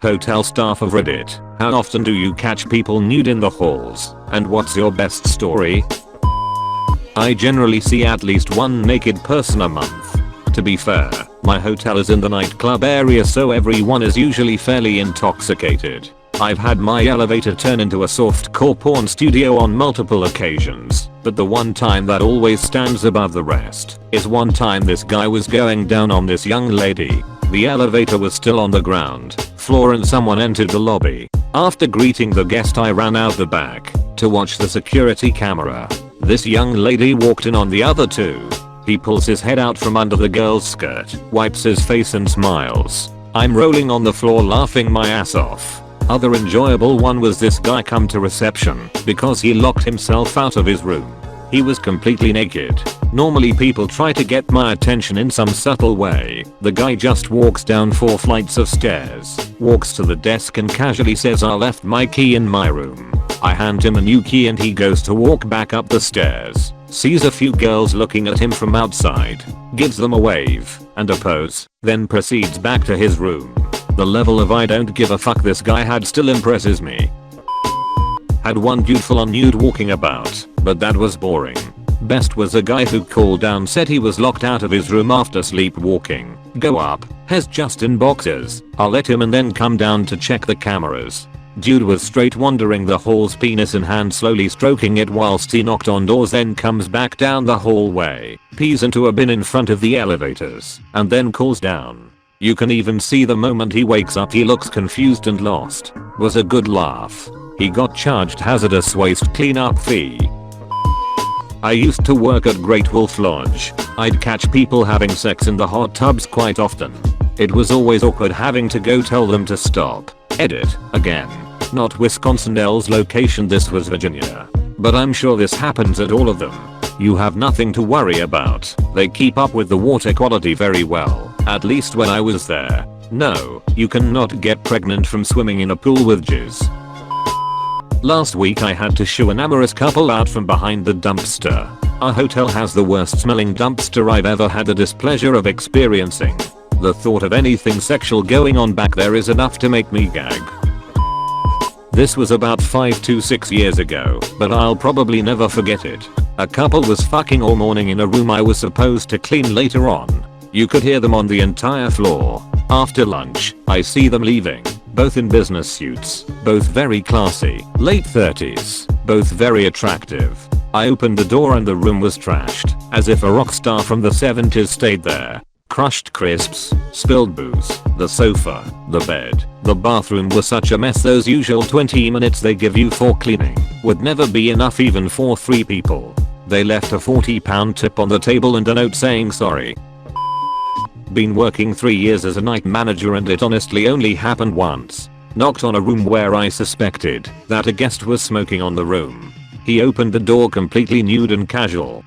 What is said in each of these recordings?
Hotel staff of Reddit, how often do you catch people nude in the halls, and what's your best story? I generally see at least one naked person a month. To be fair, my hotel is in the nightclub area, so everyone is usually fairly intoxicated. I've had my elevator turn into a softcore porn studio on multiple occasions, but the one time that always stands above the rest is one time this guy was going down on this young lady. The elevator was still on the ground floor and someone entered the lobby. After greeting the guest, I ran out the back to watch the security camera. This young lady walked in on the other two. He pulls his head out from under the girl's skirt, wipes his face and smiles. I'm rolling on the floor laughing my ass off. Other enjoyable one was this guy come to reception because he locked himself out of his room. He was completely naked. Normally people try to get my attention in some subtle way. The guy just walks down 4 flights of stairs, walks to the desk and casually says, "I left my key in my room." I hand him a new key and he goes to walk back up the stairs, sees a few girls looking at him from outside, gives them a wave and a pose, then proceeds back to his room. The level of I don't give a fuck this guy had still impresses me. Had one dude full on nude walking about, but that was boring. Best was a guy who called down, said he was locked out of his room after sleepwalking. Go up, has just in boxers. I'll let him and then come down to check the cameras. Dude was straight wandering the halls, penis in hand, slowly stroking it whilst he knocked on doors, then comes back down the hallway, pees into a bin in front of the elevators, and then calls down. You can even see the moment he wakes up he looks confused and lost. Was a good laugh. He got charged hazardous waste cleanup fee. I used to work at Great Wolf Lodge. I'd catch people having sex in the hot tubs quite often. It was always awkward having to go tell them to stop. Edit, again. Not Wisconsin's location, this was Virginia. But I'm sure this happens at all of them. You have nothing to worry about. They keep up with the water quality very well, at least when I was there. No, you cannot get pregnant from swimming in a pool with jizz. Last week I had to shoo an amorous couple out from behind the dumpster. Our hotel has the worst smelling dumpster I've ever had the displeasure of experiencing. The thought of anything sexual going on back there is enough to make me gag. This was about 5 to 6 years ago, but I'll probably never forget it. A couple was fucking all morning in a room I was supposed to clean later on. You could hear them on the entire floor. After lunch, I see them leaving. Both in business suits, both very classy, late 30s, both very attractive. I opened the door and the room was trashed, as if a rock star from the 70s stayed there. Crushed crisps, spilled booze, the sofa, the bed, the bathroom was such a mess. Those usual 20 minutes they give you for cleaning would never be enough even for 3 people. They left a £40 tip on the table and a note saying sorry. Been working 3 years as a night manager and it honestly only happened once. Knocked on a room where I suspected that a guest was smoking on the room. He opened the door completely nude and casual.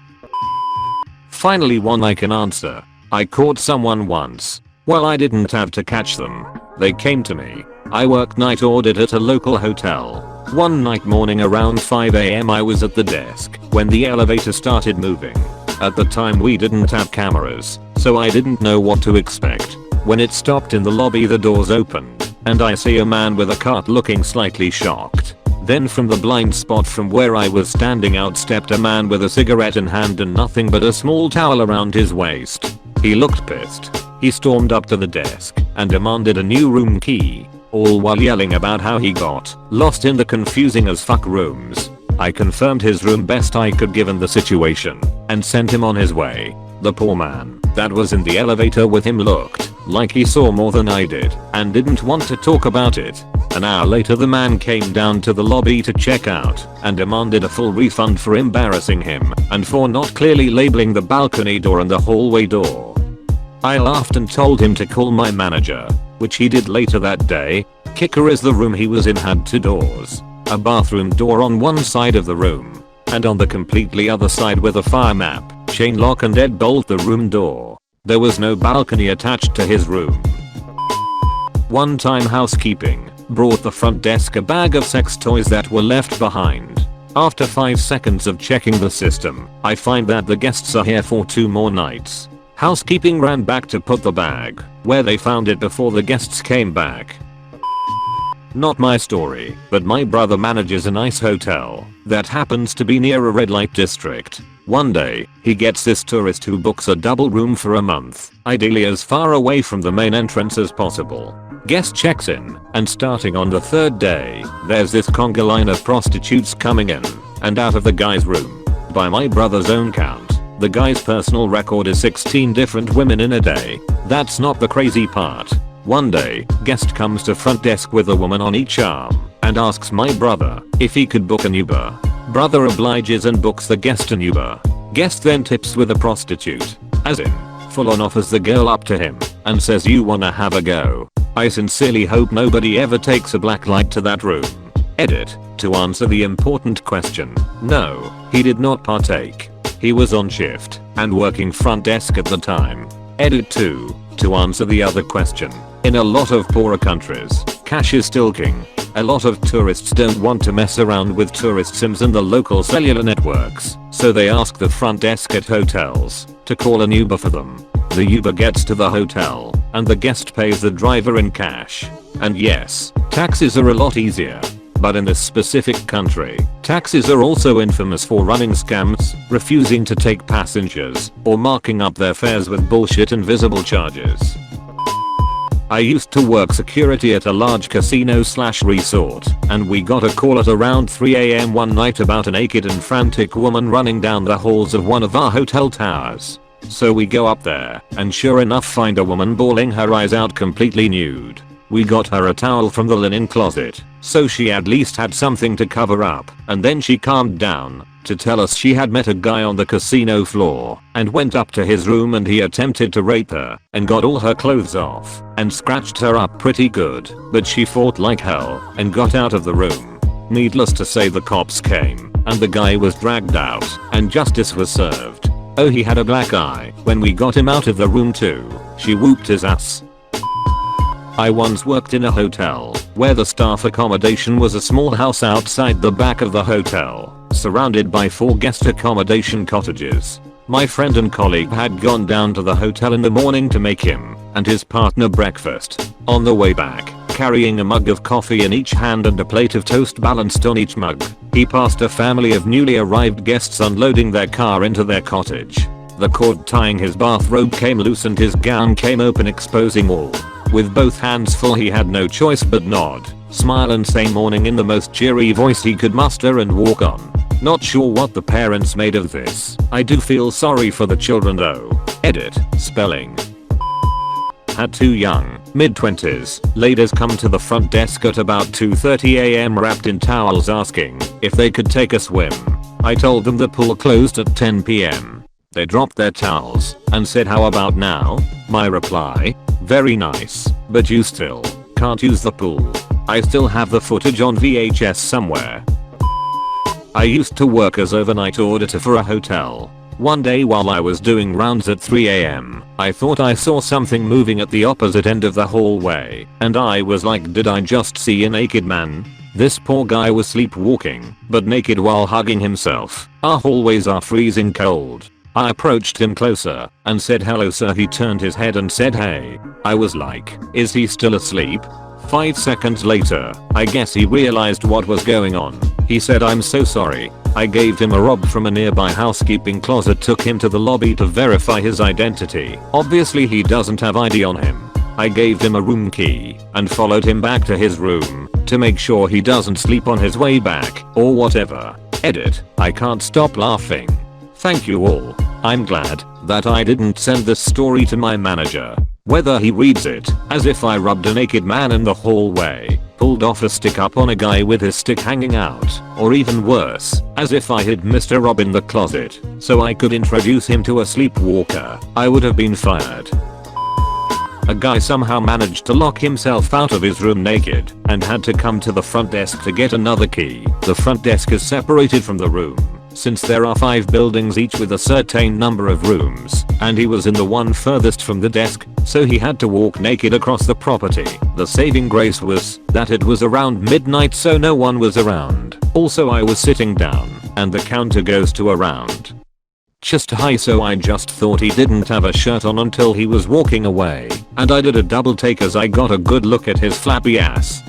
Finally one I can answer. I caught someone once. Well, I didn't have to catch them. They came to me. I worked night audit at a local hotel. One night morning around 5 AM I was at the desk when the elevator started moving. At the time we didn't have cameras, so I didn't know what to expect. When it stopped in the lobby the doors opened, and I see a man with a cart looking slightly shocked. Then from the blind spot from where I was standing out stepped a man with a cigarette in hand and nothing but a small towel around his waist. He looked pissed. He stormed up to the desk and demanded a new room key, all while yelling about how he got lost in the confusing as fuck rooms. I confirmed his room best I could given the situation and sent him on his way. The poor man that was in the elevator with him looked like he saw more than I did and didn't want to talk about it. An hour later the man came down to the lobby to check out and demanded a full refund for embarrassing him and for not clearly labeling the balcony door and the hallway door. I laughed and told him to call my manager, which he did later that day. Kicker is the room he was in had 2 doors. A bathroom door on one side of the room, and on the completely other side with a fire map, chain lock and deadbolt the room door. There was no balcony attached to his room. One time housekeeping brought the front desk a bag of sex toys that were left behind. After 5 seconds of checking the system, I find that the guests are here for 2 more nights. Housekeeping ran back to put the bag where they found it before the guests came back. Not my story, but my brother manages a nice hotel that happens to be near a red light district. One day, he gets this tourist who books a double room for a month, ideally as far away from the main entrance as possible. Guest checks in, and starting on the third day, there's this conga line of prostitutes coming in and out of the guy's room. By my brother's own count, the guy's personal record is 16 different women in a day. That's not the crazy part. One day, guest comes to front desk with a woman on each arm and asks my brother if he could book an Uber. Brother obliges and books the guest an Uber. Guest then tips with a prostitute, as in, full on offers the girl up to him and says, "You wanna have a go?" I sincerely hope nobody ever takes a black light to that room. Edit. To answer the important question, no, he did not partake. He was on shift and working front desk at the time. Edit 2. To answer the other question, in a lot of poorer countries, cash is still king. A lot of tourists don't want to mess around with tourist SIMs and the local cellular networks, so they ask the front desk at hotels to call an Uber for them. The Uber gets to the hotel, and the guest pays the driver in cash. And yes, taxis are a lot easier. But in this specific country, taxis are also infamous for running scams, refusing to take passengers, or marking up their fares with bullshit invisible charges. I used to work security at a large casino/resort, and we got a call at around 3 AM one night about a naked and frantic woman running down the halls of one of our hotel towers. So we go up there, and sure enough find a woman bawling her eyes out completely nude. We got her a towel from the linen closet, so she at least had something to cover up, and then she calmed down to tell us she had met a guy on the casino floor and went up to his room and he attempted to rape her and got all her clothes off and scratched her up pretty good, but she fought like hell and got out of the room. Needless to say, the cops came and the guy was dragged out and justice was served. Oh, he had a black eye when we got him out of the room too. She whooped his ass. I once worked in a hotel where the staff accommodation was a small house outside the back of the hotel, surrounded by 4 guest accommodation cottages. My friend and colleague had gone down to the hotel in the morning to make him and his partner breakfast. On the way back, carrying a mug of coffee in each hand and a plate of toast balanced on each mug, he passed a family of newly arrived guests unloading their car into their cottage. The cord tying his bathrobe came loose and his gown came open, exposing all. With both hands full, he had no choice but nod, smile and say morning in the most cheery voice he could muster and walk on. Not sure what the parents made of this. I do feel sorry for the children though. Edit. Spelling. Had 2 young, mid-20s, ladies come to the front desk at about 2:30 AM wrapped in towels asking if they could take a swim. I told them the pool closed at 10 PM. They dropped their towels and said, "How about now?" My reply, "Very nice, but you still can't use the pool." I still have the footage on VHS somewhere. I used to work as overnight auditor for a hotel. One day while I was doing rounds at 3 AM, I thought I saw something moving at the opposite end of the hallway, and I was like, did I just see a naked man? This poor guy was sleepwalking, but naked while hugging himself. Our hallways are freezing cold. I approached him closer and said, "Hello sir." He turned his head and said, "Hey." I was like, is he still asleep? 5 seconds later, I guess he realized what was going on. He said, "I'm so sorry." I gave him a robe from a nearby housekeeping closet, took him to the lobby to verify his identity. Obviously he doesn't have ID on him. I gave him a room key and followed him back to his room to make sure he doesn't sleep on his way back or whatever. Edit. I can't stop laughing. Thank you all. I'm glad that I didn't send this story to my manager. Whether he reads it as if I rubbed a naked man in the hallway, pulled off a stick up on a guy with his stick hanging out, or even worse, as if I hid Mr. Rob in the closet so I could introduce him to a sleepwalker, I would have been fired. A guy somehow managed to lock himself out of his room naked and had to come to the front desk to get another key. The front desk is separated from the room, since there are 5 buildings each with a certain number of rooms, and he was in the one furthest from the desk, so he had to walk naked across the property. The saving grace was that it was around midnight, so no one was around. Also I was sitting down, and the counter goes to around just high, so I just thought he didn't have a shirt on until he was walking away, and I did a double take as I got a good look at his flappy ass.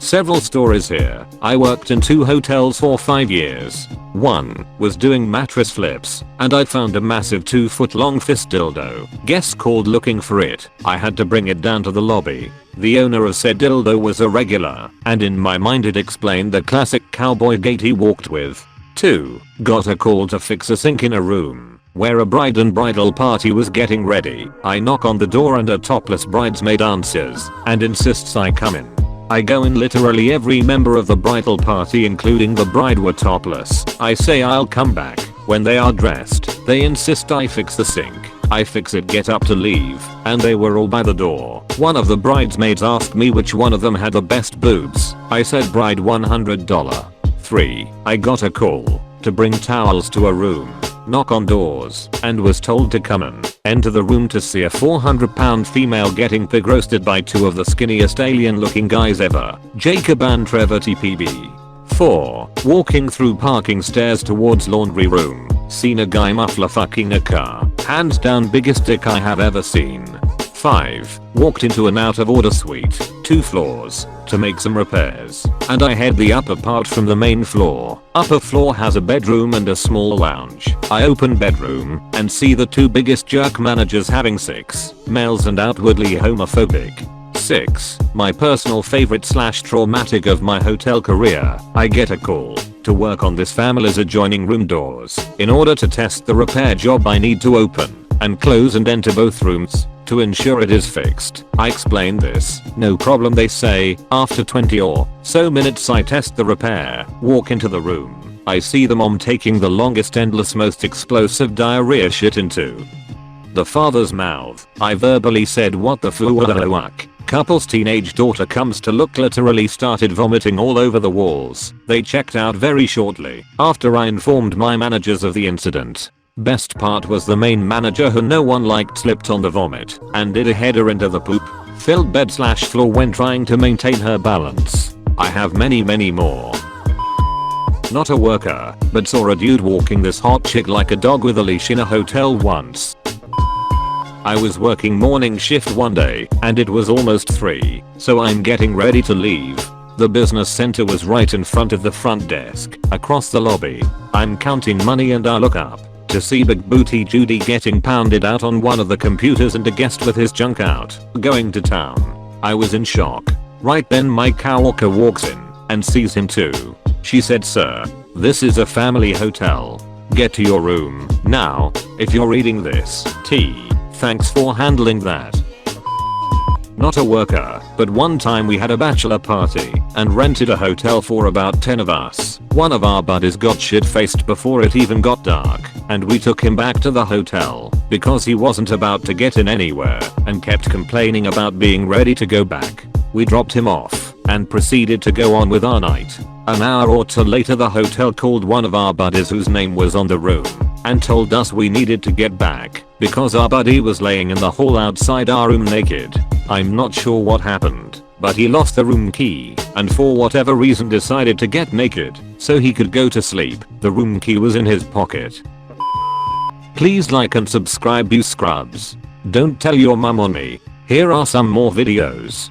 Several stories here. I worked in 2 hotels for 5 years. One was doing mattress flips, and I found a massive 2-foot long fist dildo. Guests called looking for it. I had to bring it down to the lobby. The owner of said dildo was a regular, and in my mind it explained the classic cowboy gait he walked with. 2. Got a call to fix a sink in a room where a bride and bridal party was getting ready. I knock on the door and a topless bridesmaid answers and insists I come in. I go in. Literally every member of the bridal party including the bride were topless. I say I'll come back. When they are dressed, they insist I fix the sink. I fix it, get up to leave, and they were all by the door. One of the bridesmaids asked me which one of them had the best boobs. I said bride $100. 3. I got a call to bring towels to a room. Knock on doors, and was told to come and enter the room to see a 400-pound female getting pig roasted by 2 of the skinniest alien looking guys ever, Jacob and Trevor TPB. 4. Walking through parking stairs towards laundry room, seen a guy muffler fucking a car, hands down biggest dick I have ever seen. 5. Walked into an out of order suite, 2 floors, to make some repairs, and I head the upper part from the main floor. Upper floor has a bedroom and a small lounge. I open bedroom and see the 2 biggest jerk managers having sex, males and outwardly homophobic. 6. My personal favorite / traumatic of my hotel career, I get a call to work on this family's adjoining room doors. In order to test the repair job I need to open and close and enter both rooms to ensure it is fixed. I explain this. No problem, they say. After 20 or so minutes I test the repair, walk into the room. I see the mom taking the longest, endless, most explosive diarrhea shit into the father's mouth. I verbally said what the fuck. Couple's teenage daughter comes to look, literally started vomiting all over the walls. They checked out very shortly after I informed my managers of the incident. Best part was the main manager, who no one liked, slipped on the vomit and did a header into the poop filled bed / floor when trying to maintain her balance. I have many more. Not a worker, but saw a dude walking this hot chick like a dog with a leash in a hotel once. I was working morning shift one day and it was almost 3, so I'm getting ready to leave. The business center was right in front of the front desk, across the lobby. I'm counting money and I look up to see big booty Judy getting pounded out on one of the computers and a guest with his junk out, going to town. I was in shock. Right then my coworker walks in and sees him too. She said, "Sir, this is a family hotel. Get to your room now. If you're reading this, thanks for handling that." Not a worker, but one time we had a bachelor party and rented a hotel for about 10 of us. One of our buddies got shit-faced before it even got dark, and we took him back to the hotel because he wasn't about to get in anywhere and kept complaining about being ready to go back. We dropped him off and proceeded to go on with our night. An hour or two later the hotel called one of our buddies whose name was on the room and told us we needed to get back because our buddy was laying in the hall outside our room naked. I'm not sure what happened, but he lost the room key and for whatever reason decided to get naked so he could go to sleep. The room key was in his pocket. Please like and subscribe, you scrubs. Don't tell your mum on me. Here are some more videos.